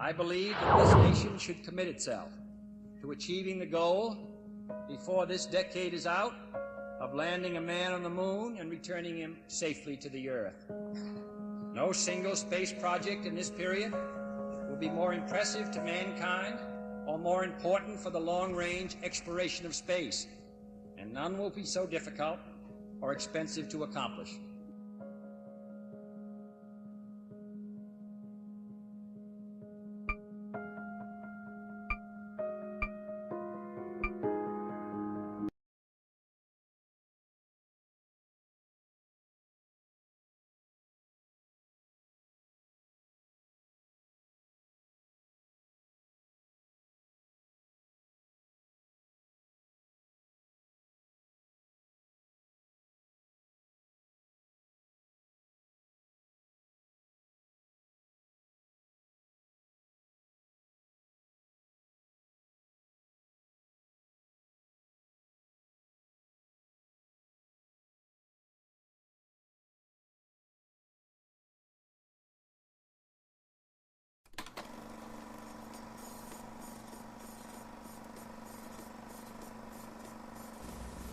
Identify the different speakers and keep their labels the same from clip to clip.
Speaker 1: I believe that this nation should commit itself to achieving the goal, before this decade is out, of landing a man on the moon and returning him safely to the Earth. No single space project in this period will be more impressive to mankind or more important for the long-range exploration of space, and none will be so difficult or expensive to accomplish.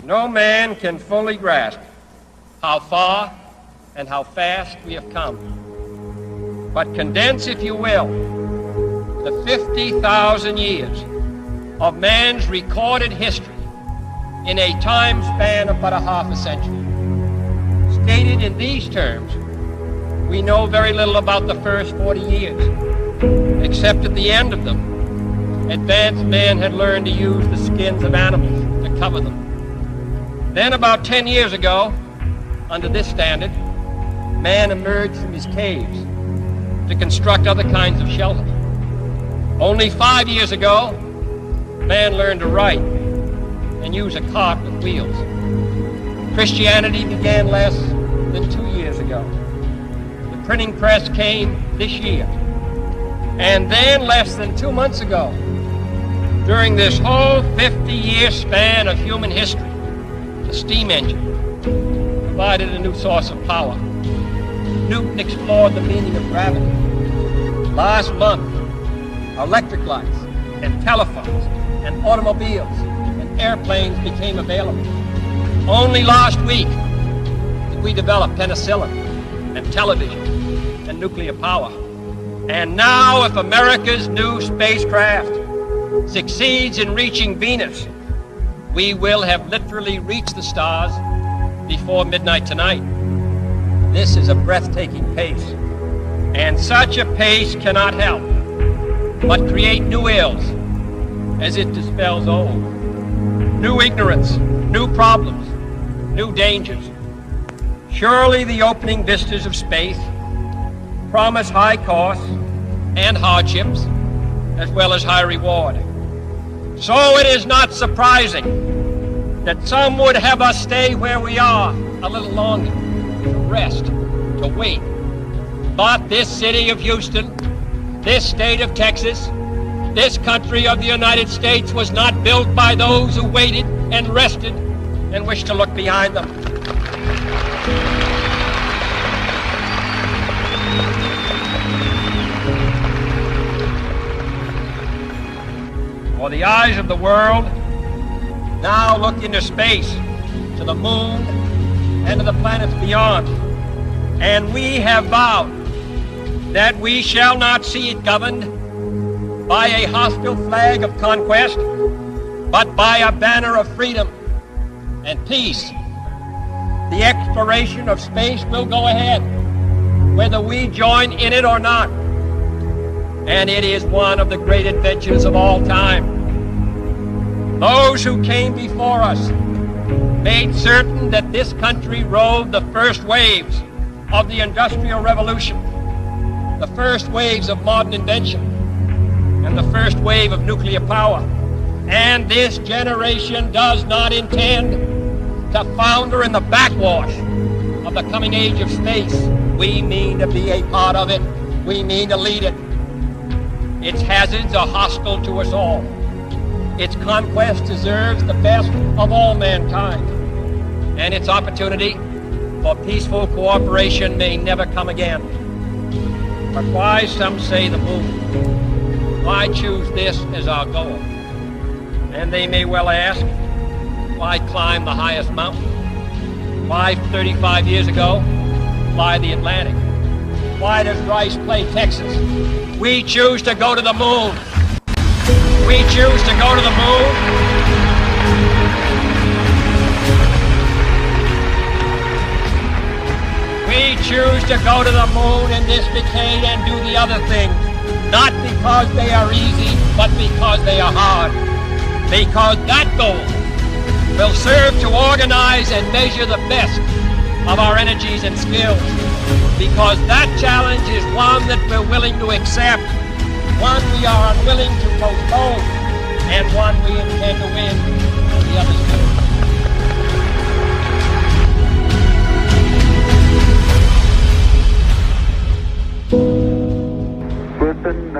Speaker 2: No man can fully grasp how far and how fast we have come. But condense, if you will, the 50,000 years of man's recorded history in a time span of but a half a century. Stated in these terms, we know very little about the first 40 years, except at the end of them, advanced man had learned to use the skins of animals to cover them. Then about 10 years ago, under this standard, man emerged from his caves to construct other kinds of shelter. Only 5 years ago, man learned to write and use a cart with wheels. Christianity began less than 2 years ago. The printing press came this year. And then less than 2 months ago, during this whole 50-year span of human history, the steam engine provided a new source of power. Newton explored the meaning of gravity. Last month, electric lights and telephones and automobiles and airplanes became available. Only last week did we develop penicillin and television and nuclear power. And now, if America's new spacecraft succeeds in reaching Venus, we will have literally reached the stars before midnight tonight. This is a breathtaking pace, and such a pace cannot help but create new ills as it dispels old. New ignorance, new problems, new dangers. Surely the opening vistas of space promise high costs and hardships, as well as high reward. So it is not surprising that some would have us stay where we are a little longer, to rest, to wait. But this city of Houston, this state of Texas, this country of the United States was not built by those who waited and rested and wished to look behind them. For the eyes of the world now look into space, to the moon, and to the planets beyond. And we have vowed that we shall not see it governed by a hostile flag of conquest, but by a banner of freedom and peace. The exploration of space will go ahead, whether we join in it or not. And it is one of the great adventures of all time. Those who came before us made certain that this country rode the first waves of the Industrial Revolution, the first waves of modern invention, and the first wave of nuclear power. And this generation does not intend to founder in the backwash of the coming age of space. We mean to be a part of it. We mean to lead it. Its hazards are hostile to us all. Its conquest deserves the best of all mankind. And its opportunity for peaceful cooperation may never come again. But why some say the moon? why choose this as our goal? And they may well ask, why climb the highest mountain? Why 35 years ago, fly the Atlantic? Why does Rice play Texas? We choose to go to the moon. We choose to go to the moon. We choose to go to the moon in this decade and do the other things, not because they are easy, but because they are hard. Because that goal will serve to organize and measure the best of our energies and skills. Because that challenge is one that we're willing to accept, one we are unwilling to postpone, and one we intend to win, and the others do.
Speaker 3: Listen,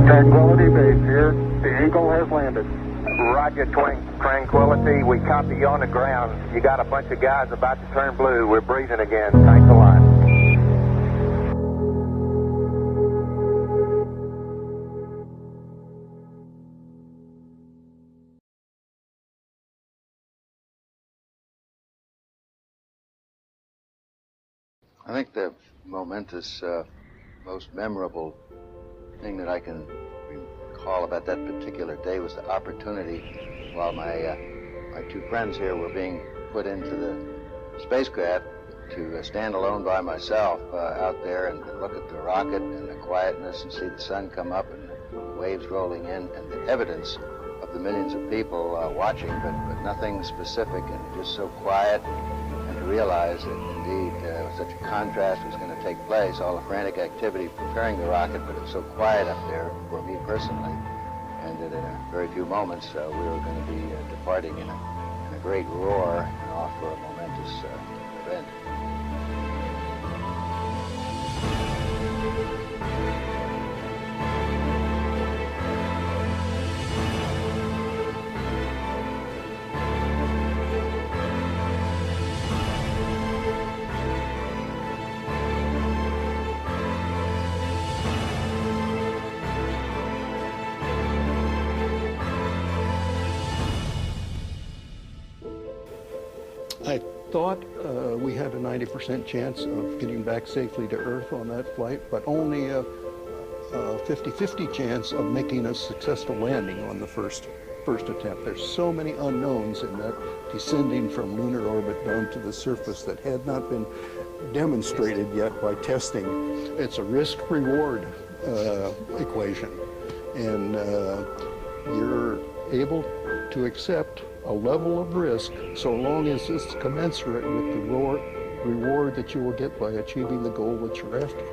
Speaker 3: Tranquility Base here. The Eagle has landed.
Speaker 4: Roger, Tranquility. We copy you on the ground. You got a bunch of guys about to turn blue. We're breathing again. Thanks a lot.
Speaker 5: I think the momentous, most memorable thing that I can recall about that particular day was the opportunity while my two friends here were being put into the spacecraft to stand alone by myself out there and look at the rocket and the quietness and see the sun come up and the waves rolling in and the evidence of the millions of people watching, but nothing specific and just so quiet. To realize that indeed such a contrast was going to take place, all the frantic activity preparing the rocket, but it was so quiet up there for me personally, and that in a very few moments we were going to be departing in a great roar and off for a momentous event.
Speaker 6: I thought we had a 90% chance of getting back safely to Earth on that flight, but only a 50-50 chance of making a successful landing on the first attempt. There's so many unknowns in that descending from lunar orbit down to the surface that had not been demonstrated yet by testing. It's a risk-reward equation, and you're able to accept a level of risk so long as it's commensurate with the reward that you will get by achieving the goal that you're after.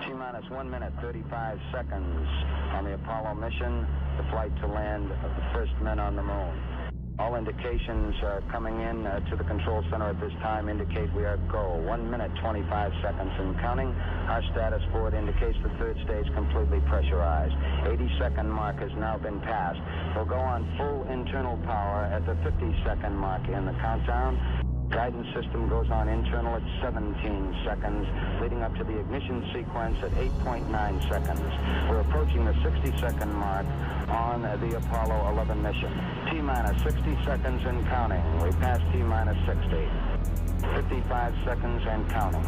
Speaker 7: T-minus 1 minute, 35 seconds on the Apollo mission, the flight to land of the first men on the moon. All indications coming in to the control center at this time indicate we are go. 1 minute, 25 seconds and counting. Our status board indicates the third stage completely pressurized. 80-second mark has now been passed. We'll go on full internal power at the 50-second mark in the countdown. Guidance system goes on internal at 17 seconds, leading up to the ignition sequence at 8.9 seconds. We're approaching the 60-second mark on the Apollo 11 mission. T-minus 60 seconds and counting. We passed T-minus 60. 55 seconds and counting.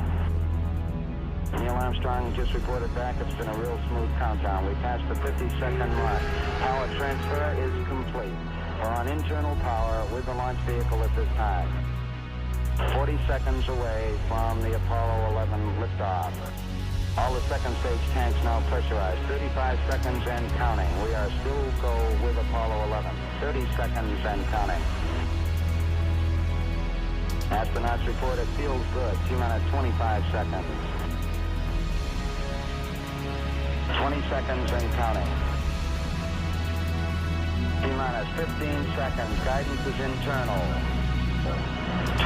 Speaker 7: Neil Armstrong just reported back. It's been a real smooth countdown. We passed the 50-second mark. Power transfer is complete. We're on internal power with the launch vehicle at this time. 40 seconds away from the Apollo 11 liftoff. All the second stage tanks now pressurized. 35 seconds and counting. We are still go with Apollo 11. 30 seconds and counting. Astronauts report it feels good. T-minus 25 seconds. 20 seconds and counting. T-minus 15 seconds. Guidance is internal.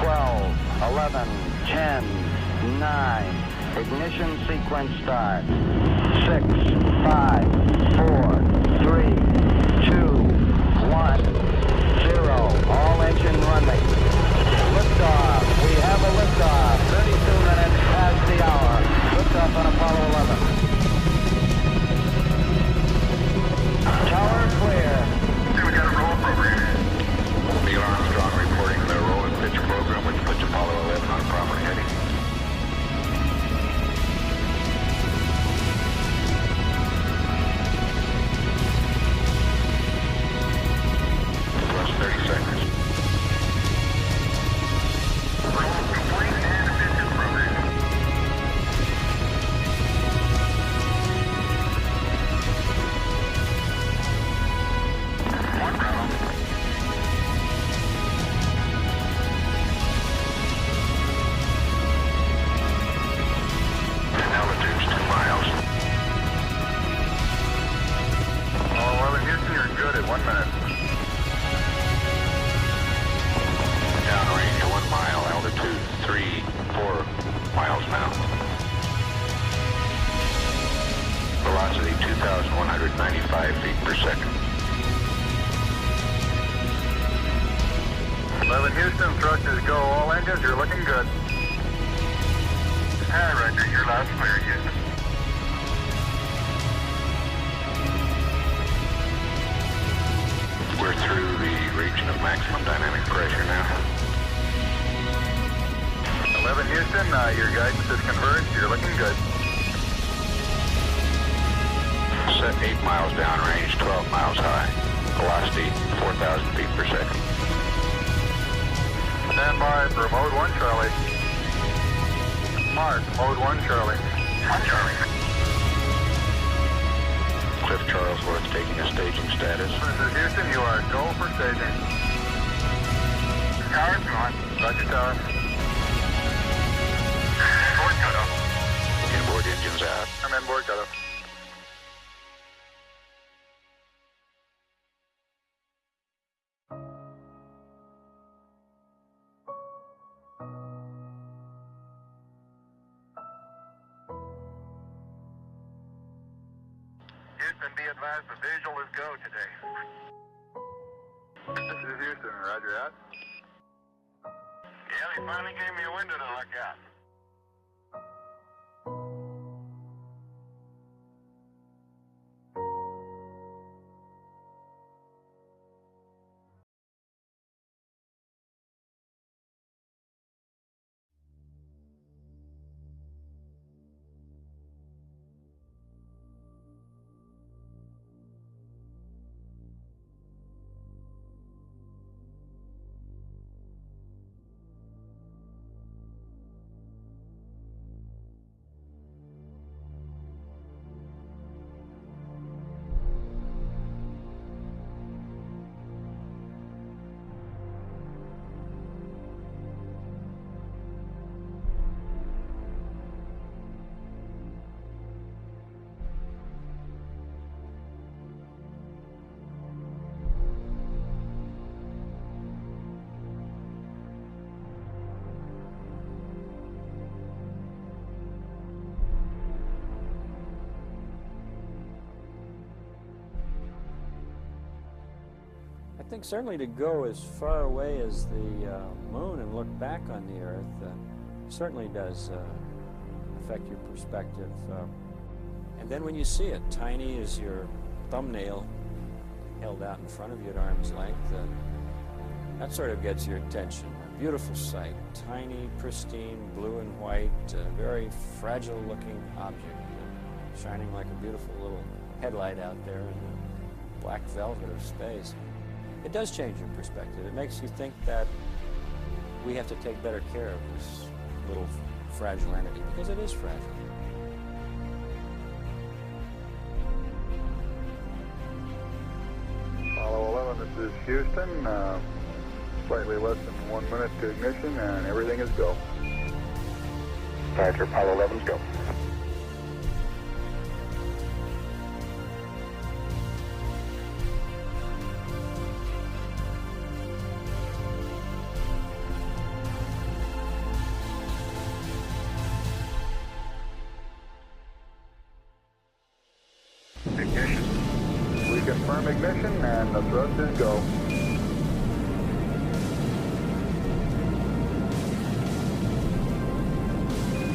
Speaker 7: 12, 11, 10, 9. Ignition sequence start. 6, 5, 4,
Speaker 3: 1 minute.
Speaker 4: Downrange 1 mile, altitude 4 miles now. Velocity 2,195 feet per second.
Speaker 3: 11 Houston, thrusters go. All engines, you're looking good. Hi, Roger. You're loud and clear, Houston.
Speaker 4: We're through the region of maximum dynamic pressure now.
Speaker 3: 11 Houston, your guidance is converged. You're looking good.
Speaker 4: Set 8 miles downrange, 12 miles high. Velocity 4,000 feet per second.
Speaker 3: Stand by for mode 1, Charlie. Mark, mode 1, Charlie. 1, Charlie.
Speaker 4: Cliff Charlesworth taking a staging status.
Speaker 3: This is Houston, you are go for staging. Tower's going. Roger, tower. Board cutoff.
Speaker 4: Inboard engines out.
Speaker 3: I'm in board cutoff. Houston, be advised the visual is go today. This is Houston, roger out. Yeah, they finally gave me a window to look at.
Speaker 8: I think certainly to go as far away as the moon and look back on the Earth certainly does affect your perspective. And then when you see it, tiny as your thumbnail held out in front of you at arm's length, that sort of gets your attention. A beautiful sight, tiny, pristine, blue and white, very fragile-looking object, shining like a beautiful little headlight out there in the black velvet of space. It does change your perspective. It makes you think that we have to take better care of this little fragile entity, because it is fragile.
Speaker 3: Apollo 11, this is Houston. Slightly less than 1 minute to ignition, and everything is go.
Speaker 4: Roger, Apollo 11's go.
Speaker 3: Ignition. We confirm ignition, and the thrust is go.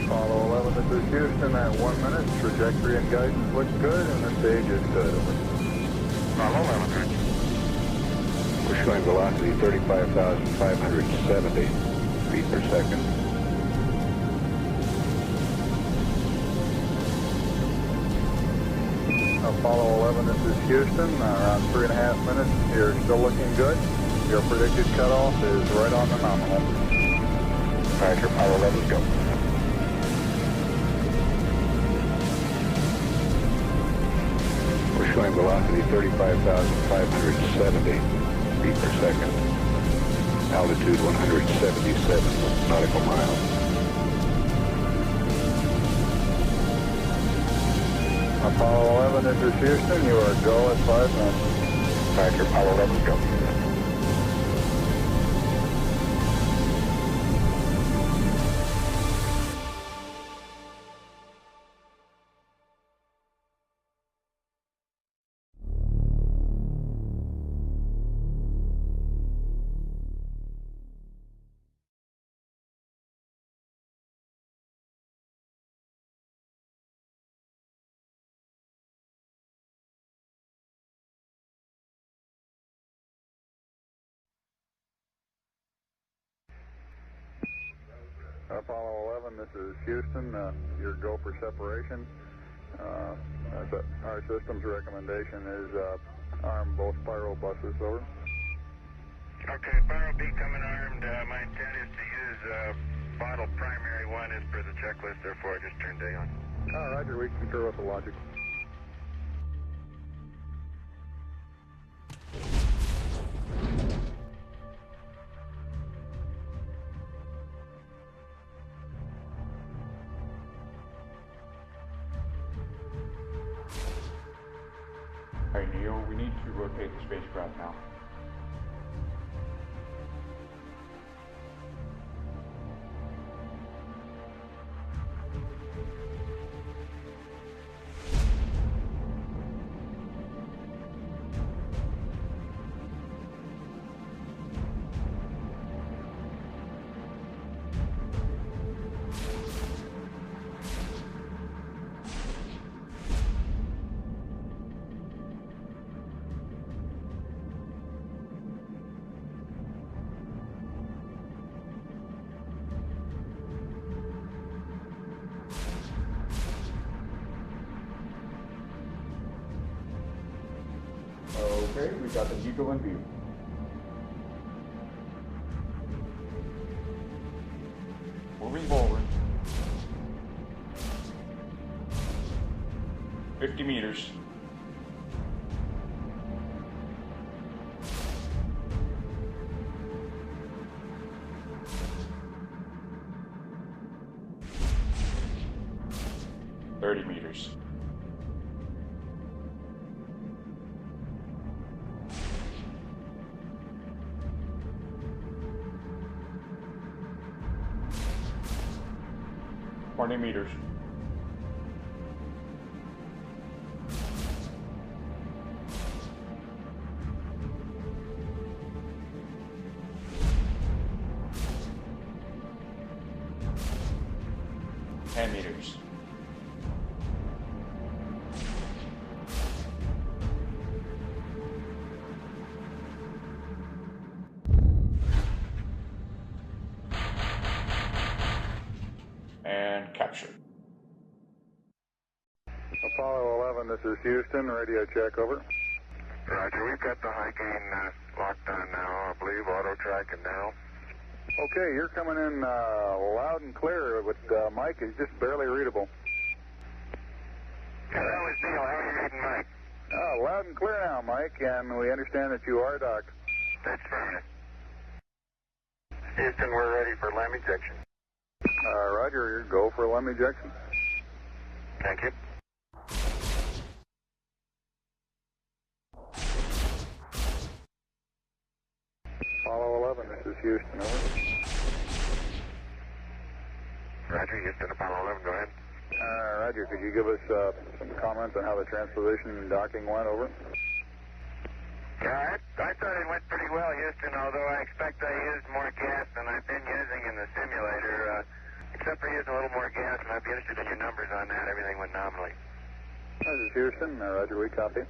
Speaker 3: Apollo 11, this is Houston at 1 minute. Trajectory and guidance looks good, and the stage is good.
Speaker 4: Apollo 11. We're showing velocity 35,570 feet per second.
Speaker 3: Apollo 11, this is Houston. Around 3.5 minutes. You're still looking good. Your predicted cutoff is right on the nominal.
Speaker 4: Roger, Apollo 11's go. We're showing velocity 35,570 feet per second. Altitude 177 nautical miles.
Speaker 3: Apollo 11, this is Houston. You are go at 5 minutes.
Speaker 4: Roger, Apollo 11, go.
Speaker 3: Apollo 11, this is Houston. Your go for separation. Our system's recommendation is arm both spiral buses, over.
Speaker 4: Okay, Spiral B coming armed. My intent is to use bottle primary one as per the checklist, therefore I just turned day on.
Speaker 3: Roger, we concur with the logic.
Speaker 9: Hey Neil, we need to rotate the spacecraft now. Okay, we got the Eagle in view. Moving forward. 50 meters. $30 meters. $20 meters. $10 meters. And capture.
Speaker 3: Apollo 11, this is Houston. Radio check, over.
Speaker 4: Roger, we've got the high gain locked on now, I believe, auto tracking now.
Speaker 3: Okay, you're coming in loud and clear, but Mike is just barely readable.
Speaker 4: Yeah, that was Neil. How are you reading, Mike?
Speaker 3: Loud and clear now, Mike, and we understand that you are docked.
Speaker 4: That's right. Houston, we're ready for LEM ejection.
Speaker 3: Roger, go for LEM ejection.
Speaker 4: Thank you.
Speaker 3: Apollo 11, this is Houston, over.
Speaker 4: Roger, Houston, Apollo 11, go ahead.
Speaker 3: Roger, could you give us some comments on how the transposition and docking went, over?
Speaker 4: Yeah, I thought it went pretty well, Houston, although I expect I used more gas than I've been using in the simulator. Except for using a little more gas, and I'd be interested in your numbers on that. Everything went nominally.
Speaker 3: This is Houston. Roger, we copy.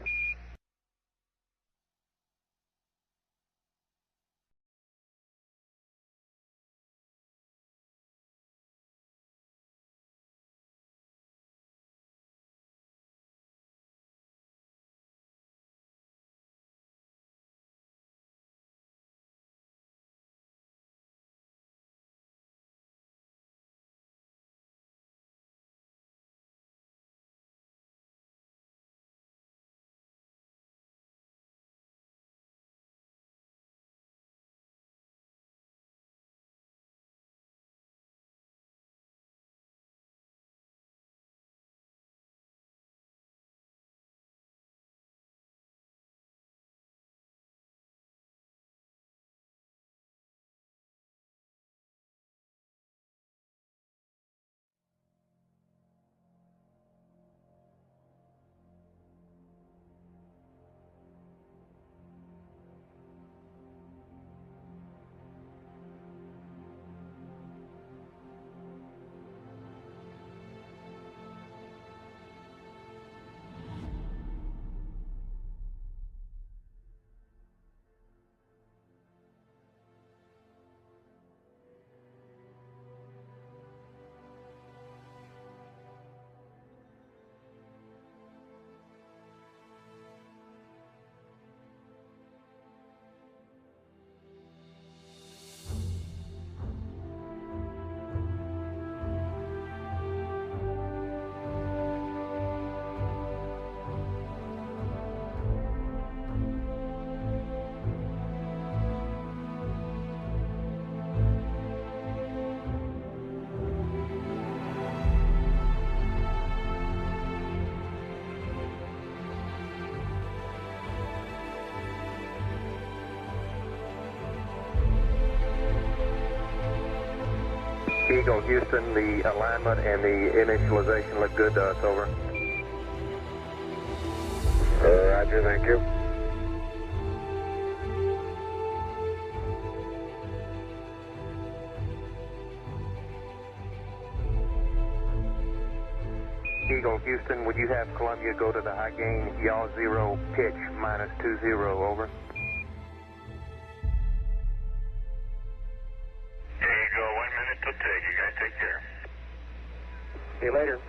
Speaker 3: Eagle, Houston, the alignment and the initialization look good to us, over. Roger, thank you. Eagle, Houston, would you have Columbia go to the high gain, yaw 0, pitch, -20, over?
Speaker 4: There you go, 1 minute till take. You guys take care.
Speaker 3: See you later.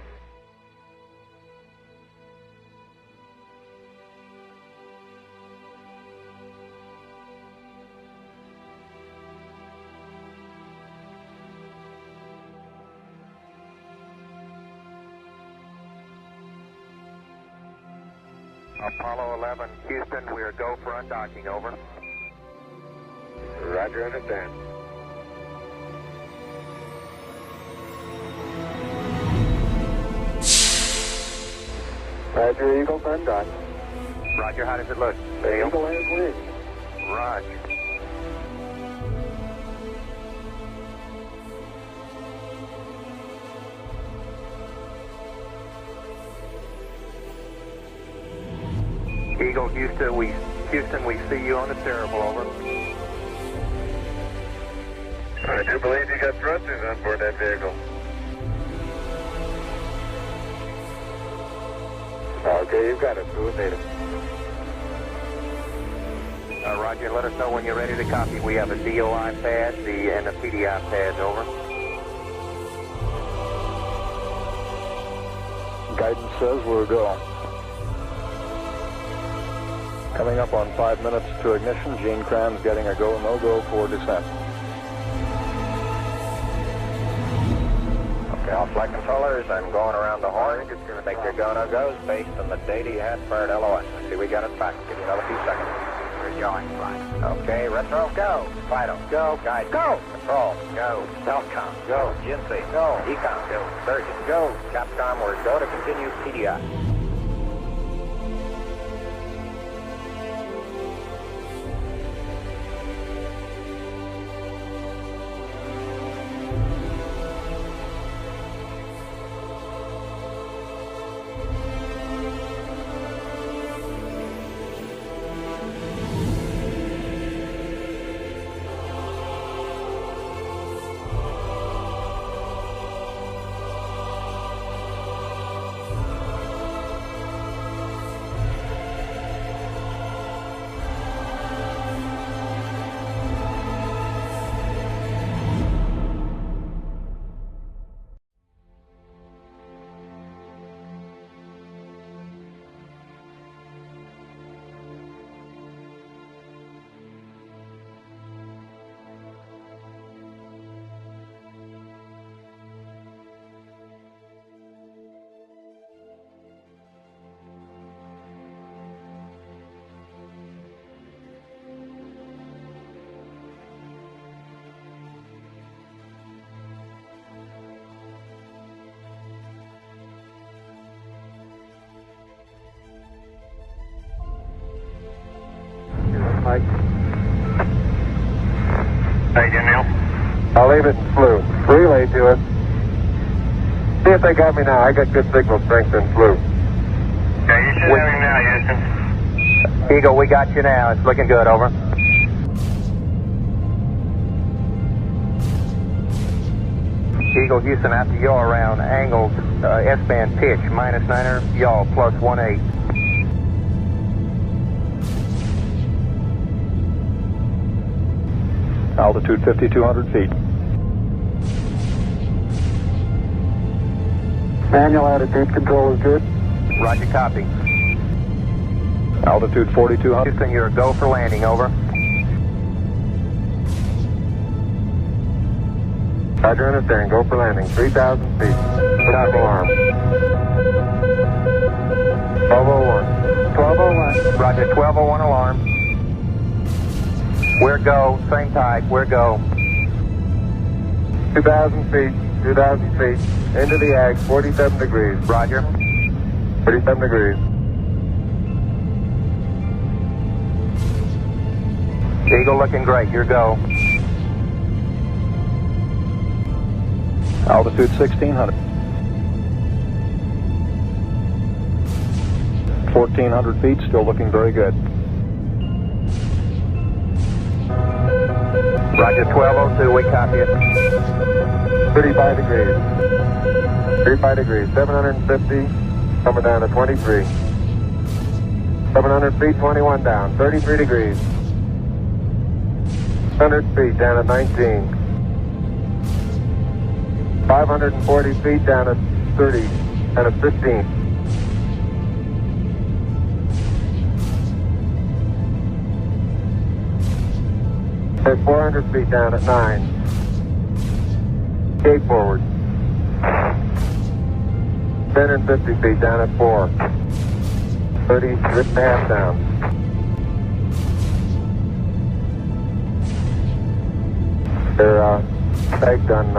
Speaker 3: Apollo 11, Houston, we are go for undocking, over. Roger, understand. Roger, Eagle, undock. Roger, how does it look? The Eagle has wings. Roger. Eagle, Houston, we see you on the terrible, over.
Speaker 4: I do believe you got thrusters on board that vehicle.
Speaker 3: Okay, you've got it. Who is native? Roger, let us know when you're ready to copy. We have a DOI pad and a PDI pad, over.
Speaker 10: Guidance says we're go. Coming up on 5 minutes to ignition. Gene Kranz getting a go, no-go for descent.
Speaker 7: Okay, all flight controllers, I'm going around the horn. Make your go, no-goes based on the data you had for LOS. See, we got it back. Give you another few seconds. We're going, fine. Okay, retro, go. Fido, go. Guide, go. Control, go. Telcom, go. GNC, go. Ecom, go. Surgeon, go. Capcom, we're go to continue PDI.
Speaker 3: Mike.
Speaker 4: Hey, Neil.
Speaker 3: I'll leave it in flu. Relay to us. See if they got me now. I got good signal strength in flu.
Speaker 4: Okay, you should have him now, Houston.
Speaker 3: Eagle, we got you now. It's looking good, over. Eagle, Houston, after yaw around angled S-band pitch, -9er, yaw, +18.
Speaker 10: Altitude 5,200 feet.
Speaker 3: Manual attitude control is good. Roger, copy.
Speaker 10: Altitude 4,200.
Speaker 3: Houston, you're a go for landing, over. Roger, understand. Go for landing. 3,000 feet. Stop alarm. 1201. 1201. Roger, 1201 alarm. We're go. Same type. We're go. 2,000 feet. 2,000 feet. Into the ag. 47 degrees. Roger. 47 degrees. Eagle looking great. Your go.
Speaker 10: Altitude 1600. 1400 feet, still looking very good.
Speaker 7: Roger, 1202, we copy it.
Speaker 10: 35 degrees. 35 degrees, 750, coming down to 23. 700 feet, 21 down, 33 degrees. 100 feet, down to 19. 540 feet, down to 30, down to 15. At 400 feet, down at 9. Gate forward. 1050 feet, down at 4. 30, and a half down. They're pegged on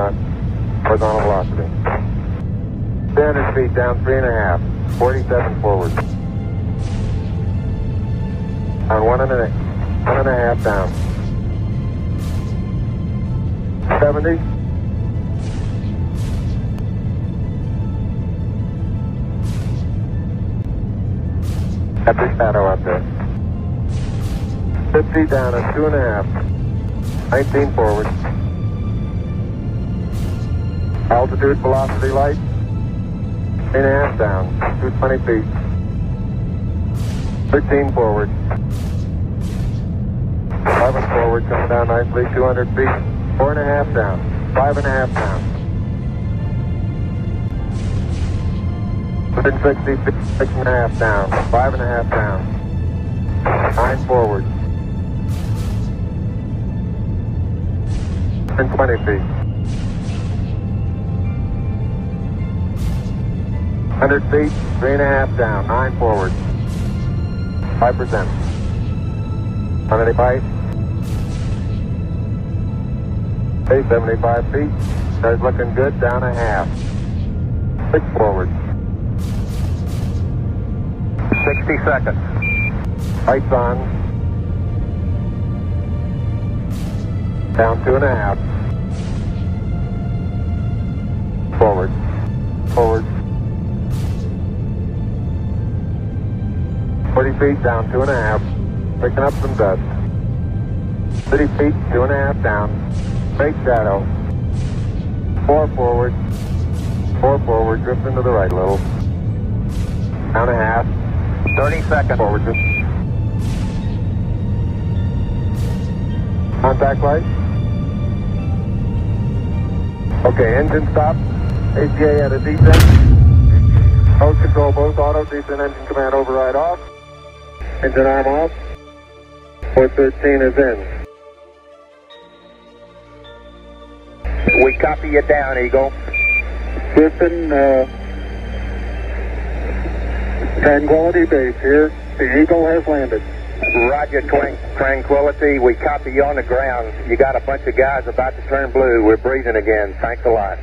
Speaker 10: horizontal velocity. 300 feet, down 3.5. 47 forward. On 1.5 down. 70. Epic shadow out there. 50 down at 2.5. 19 forward. Altitude, velocity, light. 3.5 down. 220 feet. 13 forward. 11 forward, coming down nicely. 200 feet. 4.5 down. 5.5 down. 160 feet. 6.5 down. 5.5 down. 9 forward. 120 feet. 100 feet. 3.5 down. 9 forward. 5%. On any bite? Okay, 75 feet. Star's looking good, down a half. 6 forward. 60 seconds. Lights on. Down 2.5. Forward. Forward. 40 feet, down 2.5. Picking up some dust. 30 feet, 2.5 down. Straight shadow. 4 forward. 4 forward. Drift into the right a little. Down a half. 30 seconds. Forward. Contact light. Okay, engine stop. ACA at a descent. Host control both auto. Descent engine command override off. Engine arm off. 413 is in.
Speaker 7: We copy you down, Eagle.
Speaker 10: Houston, Tranquility Base here. The Eagle has landed.
Speaker 7: Roger, Tranquility. We copy you on the ground. You got a bunch of guys about to turn blue. We're breathing again. Thanks a lot.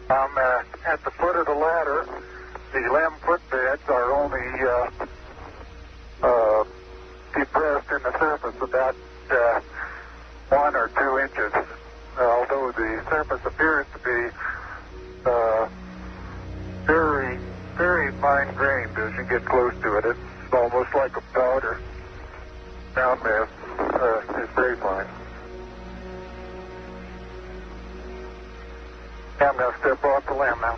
Speaker 10: I'm at the foot of the ladder. The 11-foot beds are only depressed in the surface about 1 or 2 inches. Although the surface appears to be very, very fine-grained as you get close to it. It's almost like a powder. Ground mass is very fine. I'm going to step off the land now.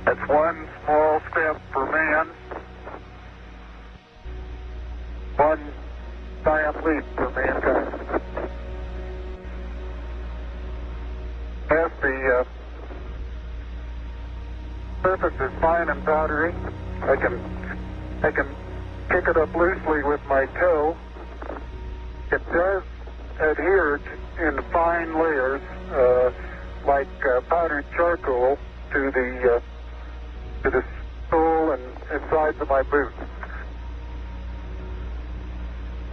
Speaker 10: That's one small step for man, one giant leap for mankind. As the surface is fine and powdery, I can pick it up loosely with my toe. It does adhere in fine layers, like powdered charcoal, to the sole and sides of my boots.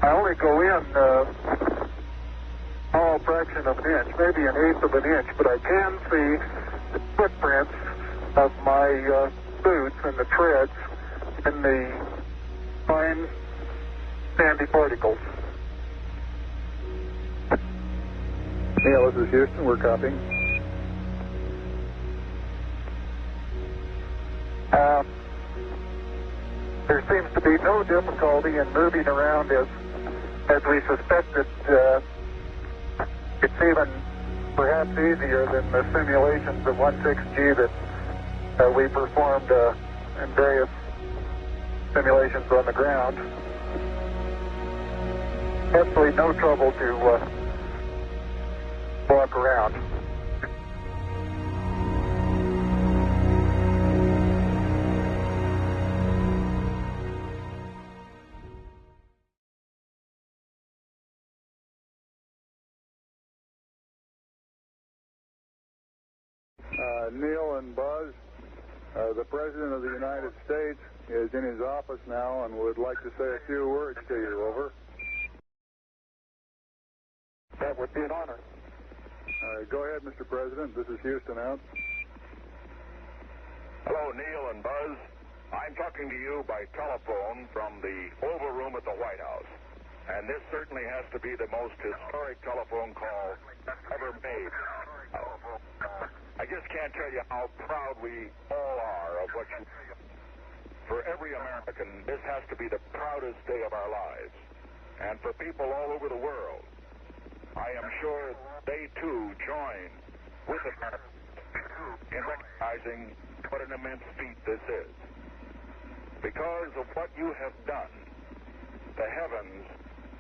Speaker 10: I only go in fraction of an inch, maybe an eighth of an inch, but I can see the footprints of my boots and the treads in the fine sandy particles.
Speaker 3: Neil, this is Houston. We're copying.
Speaker 10: There seems to be no difficulty in moving around as we suspected. It's even perhaps easier than the simulations of 16G that we performed in various simulations on the ground. Absolutely no trouble to walk around.
Speaker 3: Neil and Buzz, the President of the United States is in his office now and would like to say a few words to you. Over.
Speaker 10: That would be an honor.
Speaker 3: Go ahead, Mr. President. This is Houston out.
Speaker 11: Hello, Neil and Buzz. I'm talking to you by telephone from the Oval Room at the White House. And this certainly has to be the most historic telephone call ever made. I just can't tell you how proud we all are of what you do. For every American, this has to be the proudest day of our lives. And for people all over the world, I am sure they too join with America in recognizing what an immense feat this is. Because of what you have done, the heavens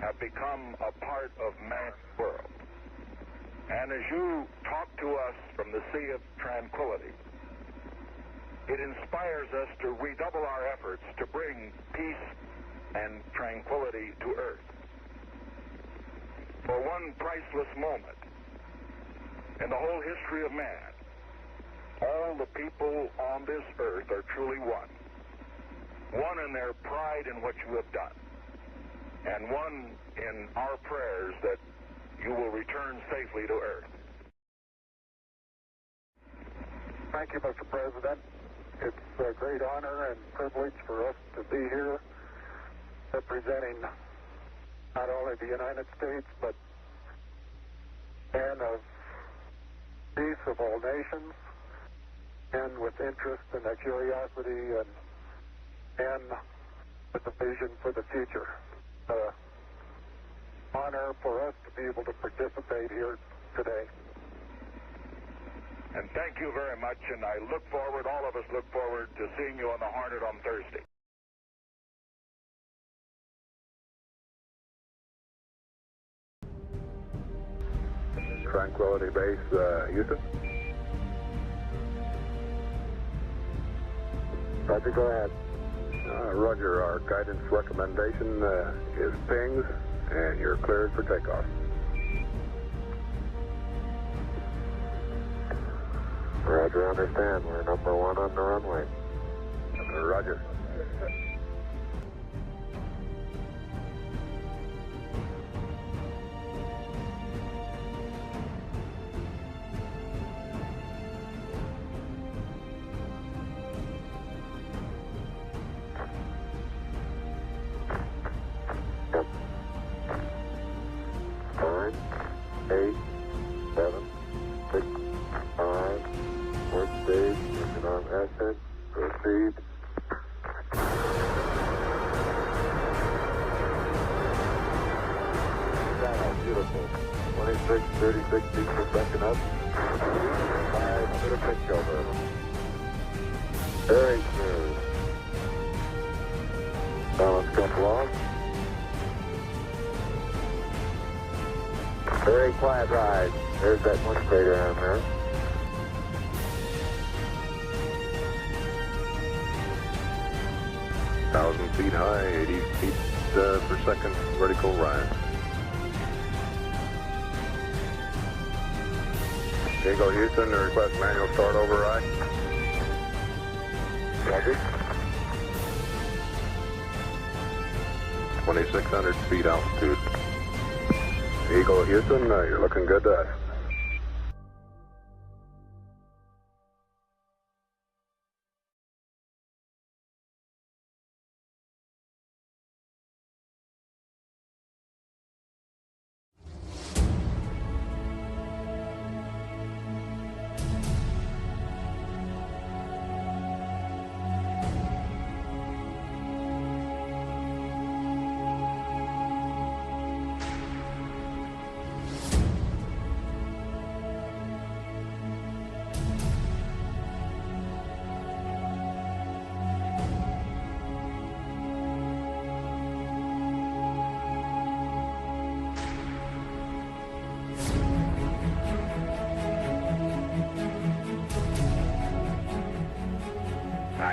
Speaker 11: have become a part of man's world. And as you talk to us from the Sea of Tranquility, it inspires us to redouble our efforts to bring peace and tranquility to Earth. For one priceless moment in the whole history of man, all the people on this earth are truly one. One in their pride in what you have done, and one in our prayers that you will return safely to Earth.
Speaker 10: Thank you, Mr. President. It's a great honor and privilege for us to be here representing not only the United States, but men of peace of all nations, and with interest and a curiosity and with a vision for the future. Honor for us to be able to participate here today.
Speaker 11: And thank you very much, and I look forward, all of us look forward to seeing you on the Hornet on Thursday.
Speaker 3: Tranquility Base, Houston.
Speaker 10: Roger, go ahead.
Speaker 3: Roger, our guidance recommendation is pings, and you're cleared for takeoff.
Speaker 10: Roger, understand. We're number one on the runway.
Speaker 3: Roger.
Speaker 10: Ascent, proceed. Beautiful. 26, 36 feet per second up. 5 minute pitch over. Very smooth. Balance comes along. Very quiet ride. There's that one crater down there.
Speaker 3: Feet high, 80 feet per second vertical rise. Dingo Houston, request manual start override.
Speaker 10: Roger.
Speaker 3: 2,600 feet altitude. Eagle Houston, you're looking good to us.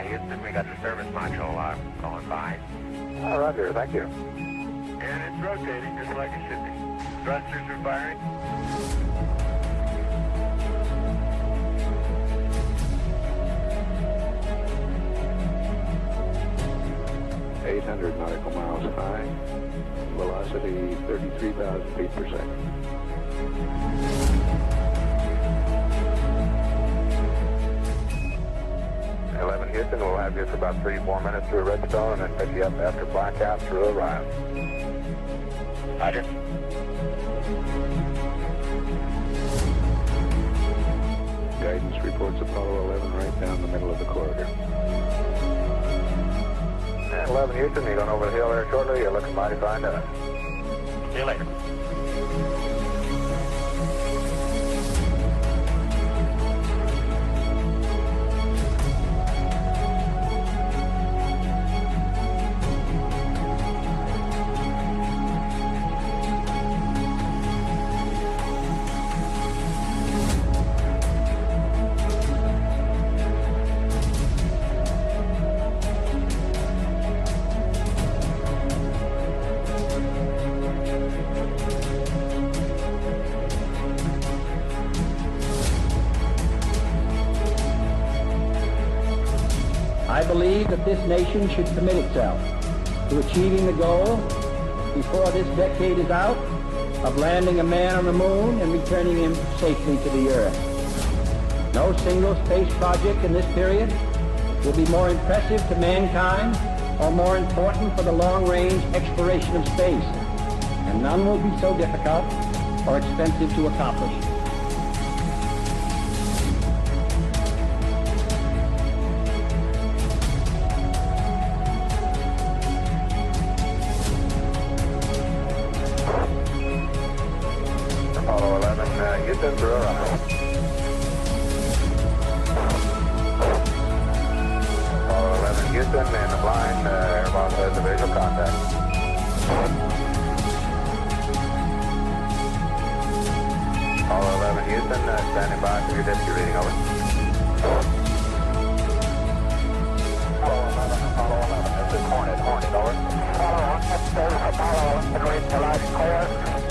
Speaker 4: Houston, we got the service module going by.
Speaker 3: Oh, roger, thank you.
Speaker 4: And it's rotating just like it should be. Thrusters are firing.
Speaker 3: nautical miles high, velocity 33,000 feet per second. Houston, we'll have you for about 3-4 minutes through Redstone and then pick you up after blackout through Orion.
Speaker 4: Roger.
Speaker 3: Guidance reports Apollo 11 right down the middle of the corridor. And 11 Houston, you're going over the hill there shortly. You're looking mighty fine to us.
Speaker 4: See you later.
Speaker 1: I believe that this nation should commit itself to achieving the goal, before this decade is out, of landing a man on the moon and returning him safely to the Earth. No single space project in this period will be more impressive to mankind or more important for the long-range exploration of space, and none will be so difficult or expensive to accomplish.
Speaker 3: Apollo 11, Houston, through Orion. Apollo 11, Houston, and the blind airboss has a visual contact. Apollo 11, Houston, standing by for your dipsy reading, over. Apollo 11, this is Hornet, over. Apollo 11, this is Apollo 11, reading the light clear.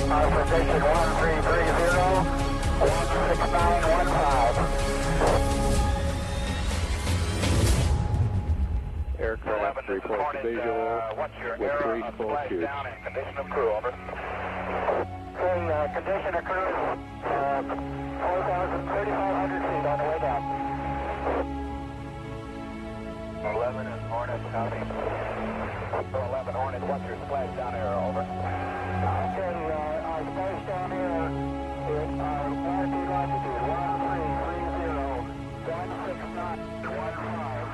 Speaker 3: Position 1330, 16915. Aircraft reports visual with 3 full tubes.
Speaker 4: Condition of crew, over.
Speaker 3: Condition of crew, 3,500 feet on the way down. 11 and Hornet, copy. 11 Hornet, what's your splashdown error, over? Okay, our splashdown error is latitude, 1330, 16915.